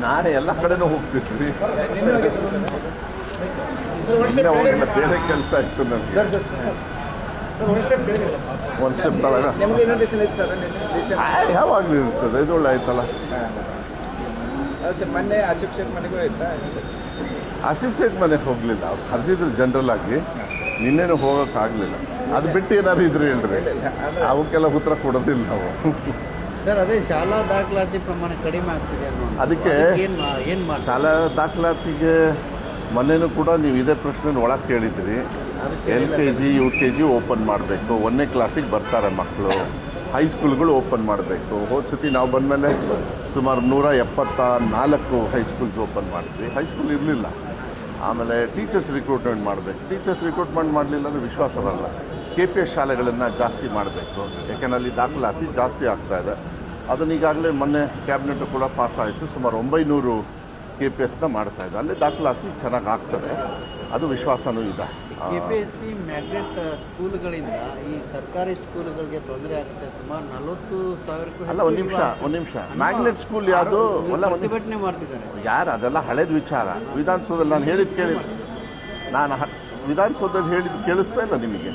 ನಾನೇ ಎಲ್ಲ ಕಡೆನೂ ಹೋಗ್ತಿದ್ವಿ. ಇನ್ನೇ ಹೋಗಿಲ್ಲ, ಬೇರೆ ಕೆಲಸ ಇತ್ತು ನನಗೆ. ಒಂದು ಸ್ಟೆಪ್ ತಳಗ ಯಾವಾಗಲೂ ಇರ್ತದೆ, ಇದು ಒಳ್ಳೆ ಆಯ್ತಲ್ಲ. ಮೊನ್ನೆ ಆಸಿಫ್ ಶೇಖ್ ಮನೆಗೂ ಆಯ್ತಾ? ಆಸಿಫ್ ಶೇಖ್ ಮನೆಗೆ ಹೋಗಲಿಲ್ಲ, ಅವ್ರು ಕರೆದಿದ್ರು ಜನರಲ್ ಆಗಿ. ನಿನ್ನೇನು ಹೋಗೋಕ್ಕಾಗಲಿಲ್ಲ. ಅದು ಬಿಟ್ಟು ಏನಾದ್ರು ಇದ್ರೆ ಹೇಳ್ರಿ, ಅವಕ್ಕೆಲ್ಲ ಉತ್ತರ ಕೊಡೋದಿಲ್ಲ ನಾವು. ಸರ್, ಅದೇ ಶಾಲಾ ದಾಖಲಾತಿ ಪ್ರಮಾಣ ಕಡಿಮೆ ಆಗ್ತಿದೆ, ಅದಕ್ಕೆ ಏನು ಶಾಲಾ ದಾಖಲಾತಿಗೆ ಮೊನ್ನೆನೂ ಕೂಡ ನೀವು ಇದೇ ಪ್ರಶ್ನೆ ಒಳಗೆ ಕೇಳಿದ್ರಿ. LKG UKG ಓಪನ್ ಮಾಡಬೇಕು, 1ನೇ ಕ್ಲಾಸಿಗೆ ಬರ್ತಾರೆ ಮಕ್ಕಳು. ಹೈಸ್ಕೂಲ್ಗಳು ಓಪನ್ ಮಾಡಬೇಕು. ಹೋದ ಸತಿ ನಾವು ಬಂದಮೇಲೆ ಸುಮಾರು 174 ಹೈಸ್ಕೂಲ್ಸ್ ಓಪನ್ ಮಾಡಿದ್ವಿ. ಹೈಸ್ಕೂಲ್ ಇರಲಿಲ್ಲ. ಆಮೇಲೆ ಟೀಚರ್ಸ್ ರಿಕ್ರೂಟ್ಮೆಂಟ್ ಮಾಡಬೇಕು. ಟೀಚರ್ಸ್ ರಿಕ್ರೂಟ್ಮೆಂಟ್ ಮಾಡಲಿಲ್ಲ ಅಂದರೆ ವಿಶ್ವಾಸ ಬರಲ್ಲ. KPS ಶಾಲೆಗಳನ್ನು ಜಾಸ್ತಿ ಮಾಡಬೇಕು, ಯಾಕೆಂದರೆ ಅಲ್ಲಿ ದಾಖಲಾತಿ ಜಾಸ್ತಿ ಆಗ್ತಾಯಿದೆ. ಅದನ್ನು ಈಗಾಗಲೇ ಮೊನ್ನೆ ಕ್ಯಾಬಿನೆಟ್ ಕೂಡ ಪಾಸ್ ಆಯಿತು. ಸುಮಾರು 900 KPSನ ಮಾಡ್ತಾಯಿದೆ. ಅಲ್ಲಿ ದಾಖಲಾತಿ ಚೆನ್ನಾಗಿ ಆಗ್ತದೆ, ಅದು ವಿಶ್ವಾಸನೂ ಇದೆ. KPSC ಮ್ಯಾಗ್ನೆಟ್ ಸ್ಕೂಲ್ಗಳಿಂದ ಈ ಸರ್ಕಾರಿ ಸ್ಕೂಲ್ಗಳಿಗೆ ತೊಂದರೆ ಆಗುತ್ತೆ. ಸುಮಾರು 40,000 ಅಲ್ಲ, ಒಂದು ನಿಮಿಷ ಮ್ಯಾಗ್ನೆಟ್ ಸ್ಕೂಲ್ ಯಾವುದು ಪ್ರತಿಭಟನೆ ಮಾಡ್ತಿದ್ದಾರೆ. ಯಾರು? ಅದೆಲ್ಲ ಹಳೇದು ವಿಚಾರ. ವಿಧಾನಸೌಧದಲ್ಲಿ ನಾನು ಹೇಳಿದ್ದು ನಾನು ವಿಧಾನಸೌಧದಲ್ಲಿ ಹೇಳಿದ್ದು ಕೇಳಿಸ್ತಾ ಇಲ್ಲ ನಿಮಗೆ?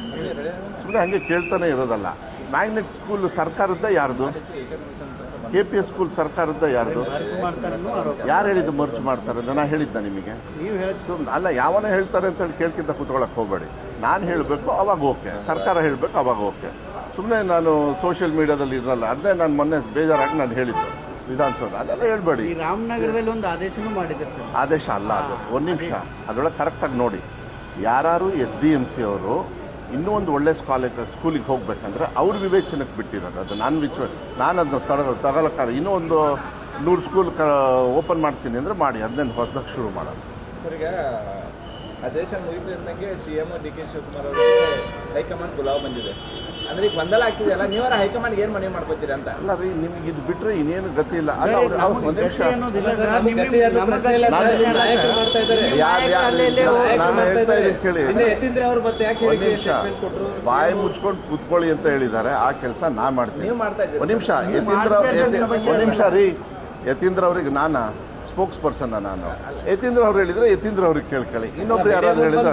ಸುಮ್ಮನೆ ಹಾಗೆ ಕೇಳ್ತಾನೆ ಇರೋದಲ್ಲ. ಮ್ಯಾಗ್ನೆಟ್ ಸ್ಕೂಲ್ ಸರ್ಕಾರದ್ದ ಯಾರ್ದು? KPS ಸ್ಕೂಲ್ ಸರ್ಕಾರದ್ದ ಯಾರ್ದು? ಯಾರು ಹೇಳಿದ್ದು ಮರ್ಚ್ ಮಾಡ್ತಾರೆ ಅಂತ? ನಾನು ಹೇಳಿದ್ದ ನಿಮಗೆ? ಸುಮ್ಮನೆ ಅಲ್ಲ, ಯಾವನ ಹೇಳ್ತಾರೆ ಅಂತ ಹೇಳಿ ಕೇಳ್ಕಿಂತ ಕೂತ್ಕೊಳ್ಳೋಕೆ ಹೋಗಬೇಡಿ. ನಾನು ಹೇಳಬೇಕು ಅವಾಗ ಓಕೆ, ಸರ್ಕಾರ ಹೇಳಬೇಕು ಅವಾಗ ಓಕೆ. ಸುಮ್ಮನೆ ನಾನು ಸೋಷಿಯಲ್ ಮೀಡಿಯಾದಲ್ಲಿ ಇರಲ್ಲ. ಅದೇ ನಾನು ಮೊನ್ನೆ ಬೇಜಾರಾಗಿ ನಾನು ಹೇಳಿದ್ದು ವಿಧಾನಸೌಧ, ಅದೆಲ್ಲ ಹೇಳ್ಬೇಡಿ. ರಾಮನಗರದಲ್ಲಿ ಒಂದು ಆದೇಶನೂ ಮಾಡಿದ್ದಾರೆ. ಆದೇಶ ಅಲ್ಲ ಅದು, ಒಂದು ನಿಮಿಷ ಅದರೊಳಗೆ ಕರೆಕ್ಟಾಗಿ ನೋಡಿ. ಯಾರು SDMC ಅವರು ಇನ್ನೂ ಒಂದು ಒಳ್ಳೆ ಸ್ಕೂಲಿಗೆ ಹೋಗ್ಬೇಕಂದ್ರೆ ಅವ್ರ ವಿವೇಚನಕ್ಕೆ ಬಿಟ್ಟಿರೋದು. ಅದು ನಾನು ಅದನ್ನ ತಗೊಳಕ್ಕಾಗ ಇನ್ನೂ ಒಂದು 100 ಸ್ಕೂಲ್ ಓಪನ್ ಮಾಡ್ತೀನಿ ಅಂದರೆ ಮಾಡಿ, ಅದನ್ನೇನು ಹೊಸದಾಗಿ ಶುರು ಮಾಡೋದು. ಸರ್, ಈಗ ಆದೇಶ ಮುಗಿದಂಗೆ CM DK ಶಿವಕುಮಾರ್ ಅವರಿಗೆ ಹೈಕಮಾಂಡ್ ಗುಲಾಬ್ ಬಂದಿದೆ. ಅಂದ್ರೆ ಈಗ ಗೊಂದಲ ಆಗ್ತಿದೆಯಲ್ಲ, ನೀವರ ಹೈಕಮಾಂಡ್ ಏನು ಮನೆ ಮಾಡ್ಕೊತೀರಿ ಅಂತ? ಅಲ್ಲ ರೀ, ನಿಮ್ಗೆ ಇದು ಬಿಟ್ಟರೆ ಇನ್ನೇನು ಗತಿ ಇಲ್ಲ. ಅಲ್ಲ, ಒಂದು ನಿಮಿಷ ನಾನು ಹೇಳ್ತಾ ಇದ್ದೀನಿ ಕೇಳಿ. ಒಂದು ನಿಮಿಷ ಬಾಯಿ ಮುಚ್ಕೊಂಡು ಕೂತ್ಕೊಳ್ಳಿ ಅಂತ ಹೇಳಿದ್ದಾರೆ. ಆ ಕೆಲಸ ನಾ ಮಾಡ್ತೀನಿ. ಒಂದು ನಿಮಿಷ ಒಂದು ನಿಮಿಷ ರೀ. ಯತೀಂದ್ರ ಅವ್ರಿಗೆ ನಾನು ಸ್ಪೋಕ್ಸ್ ಪರ್ಸನ್. ನಾನು ಯತೀಂದ್ರ ಅವ್ರು ಹೇಳಿದ್ರೆ ಯತೀಂದ್ರ ಅವ್ರಿಗೆ ಕೇಳ್ಕೊಳ್ಳಿ. ಇನ್ನೊಬ್ರು ಯಾರಾದ್ರೂ ಹೇಳಿದ್ರೆ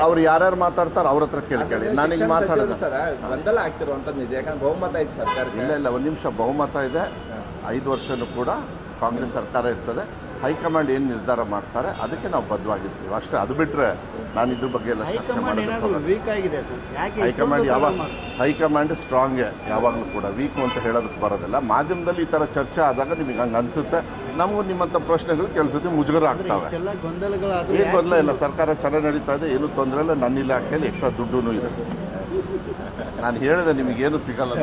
ಅವ್ರು ಯಾರ್ಯಾರು ಮಾತಾಡ್ತಾರೆ ಅವ್ರ ಹತ್ರ ಕೇಳ್ಕೊಳ್ಳಿ. ನಾನು ಈಗ ಮಾತಾಡೋದು ಇಲ್ಲ. ಒಂದು ನಿಮಿಷ, ಬಹುಮತ ಇದೆ. 5 ವರ್ಷನೂ ಕೂಡ ಕಾಂಗ್ರೆಸ್ ಸರ್ಕಾರ ಇರ್ತದೆ. ಹೈಕಮಾಂಡ್ ಏನು ನಿರ್ಧಾರ ಮಾಡ್ತಾರೆ ಅದಕ್ಕೆ ನಾವು ಬದ್ಧವಾಗಿರ್ತೀವಿ ಅಷ್ಟೇ. ಅದು ಬಿಟ್ಟರೆ ನಾನು ಇದ್ರ ಬಗ್ಗೆ ಎಲ್ಲ ಚರ್ಚೆ ಮಾಡೋದು. ಹೈಕಮಾಂಡ್ ಸ್ಟ್ರಾಂಗೇ ಯಾವಾಗಲೂ ಕೂಡ, ವೀಕು ಅಂತ ಹೇಳೋದಕ್ಕೆ ಬರೋದಿಲ್ಲ. ಮಾಧ್ಯಮದಲ್ಲಿ ಈ ಥರ ಚರ್ಚೆ ಆದಾಗ ನಿಮಗೆ ಹಂಗೆ ಅನಿಸುತ್ತೆ. ನಮಗೂ ನಿಮ್ಮಂಥ ಪ್ರಶ್ನೆಗಳು ಕೆಲಸಕ್ಕೆ ಮುಜುಗರ ಆಗ್ತವೆ. ಏನು ಗೊಂದಲ ಇಲ್ಲ, ಸರ್ಕಾರ ಚೆನ್ನಾಗಿ ನಡೀತಾ ಇದೆ, ಏನೂ ತೊಂದರೆ ಇಲ್ಲ. ನನ್ನ ಇಲಾಖೆಯಲ್ಲಿ ಎಕ್ಸ್ಟ್ರಾ ದುಡ್ಡೂ ಇದೆ. ನಾನು ಹೇಳಿದೆ ನಿಮಗೇನು ಸಿಗಲ್ಲ.